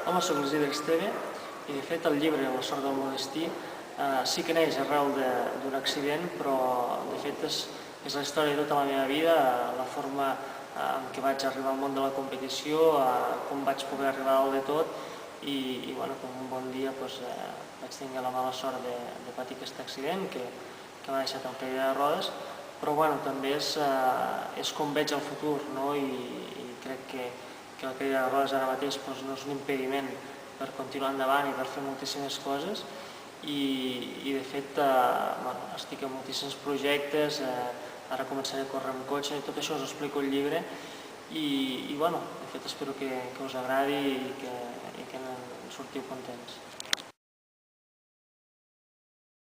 Home, soc l'Isidre Esteve i de fet el llibre La sort del meu destí sí que neix arrel d'un accident, però de fet és la història de tota la meva vida, la forma en què vaig arribar al món de la competició, com vaig poder arribar a dalt de tot i bueno, com un bon dia vaig tenir la mala sort de patir aquest accident que m'ha deixat en cadira de rodes, però bueno, també és com veig el futur, no? I crec que la cadira de rodes ara mateix no és un impediment per continuar endavant i per fer moltíssimes coses i de fet estic en moltíssims projectes, ara començaré a córrer amb cotxe i tot això us ho explico al llibre i bueno, de fet espero que us agradi i que en sortiu contents.